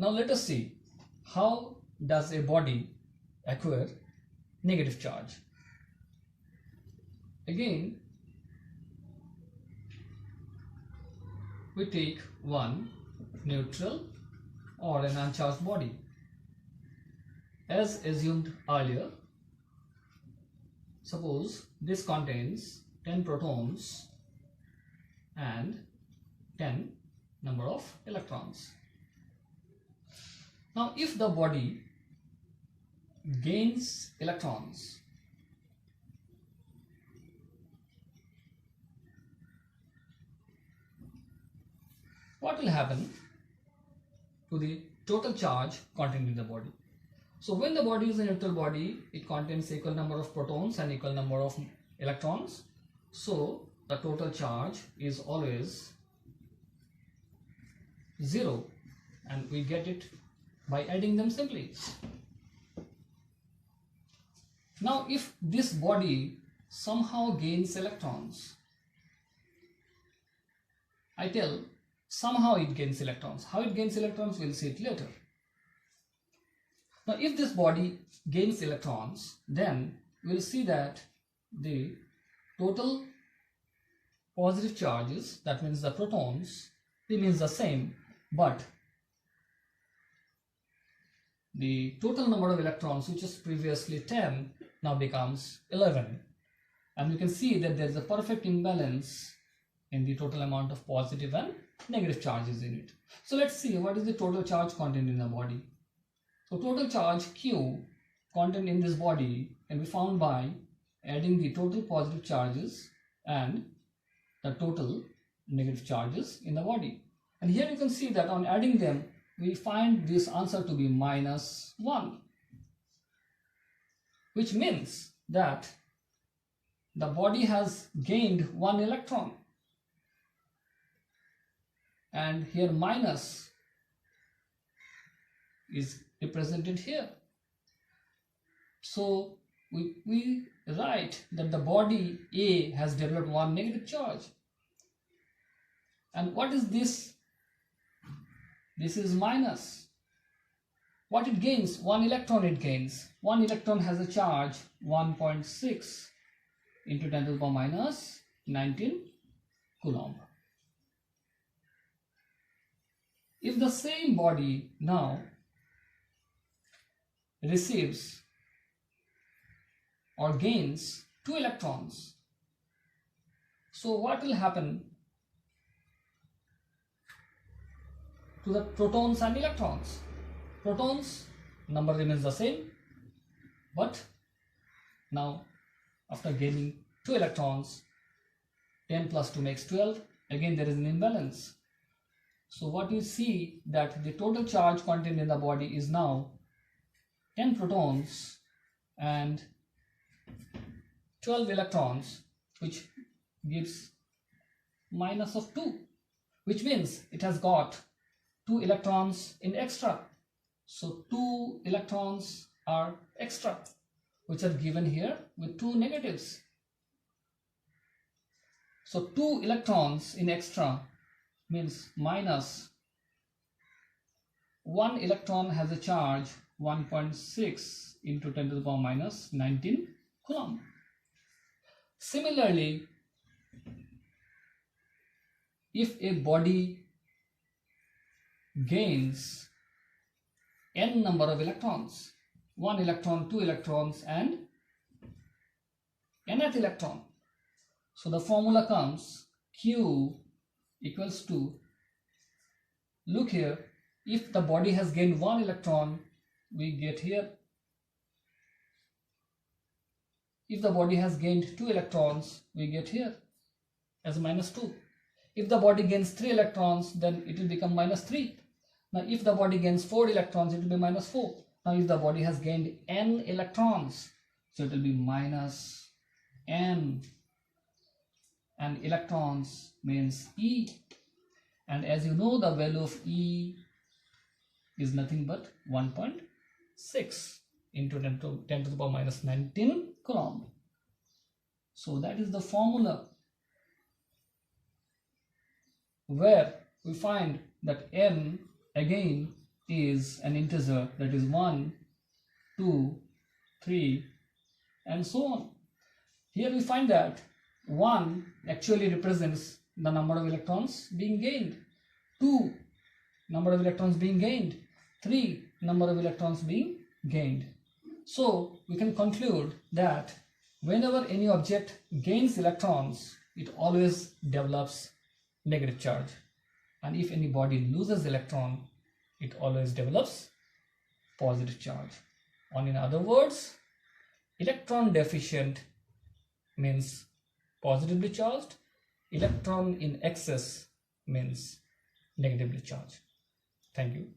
Now let us see how does a body acquire negative charge. Again, we take one neutral or an uncharged body. As assumed earlier, suppose this contains 10 protons and 10 number of electrons. Now if the body gains electrons, what will happen to the total charge contained in the body? So when the body is a neutral body, it contains equal number of protons and equal number of electrons. So the total charge is always 0, and we get it by adding them simply. Now if this body somehow gains electrons, I tell somehow it gains electrons. How it gains electrons, we'll see it later. Now if this body gains electrons, then we'll see that the total positive charges, that means the protons, remains the same, but the total number of electrons, which is previously 10, now becomes 11. And you can see that there is a perfect imbalance in the total amount of positive and negative charges in it. So let's see what is the total charge contained in the body. So total charge Q contained in this body can be found by adding the total positive charges and the total negative charges in the body. And here you can see that on adding them, we find this answer to be -1, which means that the body has gained 1 electron, and here minus is represented here. So we write that the body A has developed 1 negative charge. And what is this? This is minus. What it gains? 1 electron it gains. 1 electron has a charge 1.6 into 10 to the power minus 19 coulomb. If the same body now receives or gains 2 electrons, so what will happen to the protons and electrons? Protons number remains the same, but now after gaining 2 electrons, 10 plus 2 makes 12. Again there is an imbalance. So what you see that the total charge contained in the body is now 10 protons and 12 electrons, which gives minus of 2, which means it has got 2 electrons in extra. So 2 electrons are extra, which are given here with 2 negatives. So 2 electrons in extra means minus 1 electron has a charge 1.6 into 10 to the power minus 19 coulomb. Similarly, if a body gains n number of electrons, 1 electron, 2 electrons and nth electron, so the formula comes Q equals to, look here, if the body has gained 1 electron, we get here. If the body has gained 2 electrons, we get here as -2. If the body gains 3 electrons, then it will become -3. Now if the body gains 4 electrons, it will be -4. Now if the body has gained n electrons, so it will be minus n, and electrons means E, and as you know, the value of E is nothing but 1.6 into 10 to the power minus 19 coulomb. So that is the formula where we find that n again is an integer, that is 1, 2, 3 and so on. Here we find that 1 actually represents the number of electrons being gained, 2 number of electrons being gained, 3 number of electrons being gained. So we can conclude that whenever any object gains electrons, it always develops negative charge, and if any body loses electron, it always develops positive charge. Or in other words, electron deficient means positively charged, electron in excess means negatively charged. Thank you.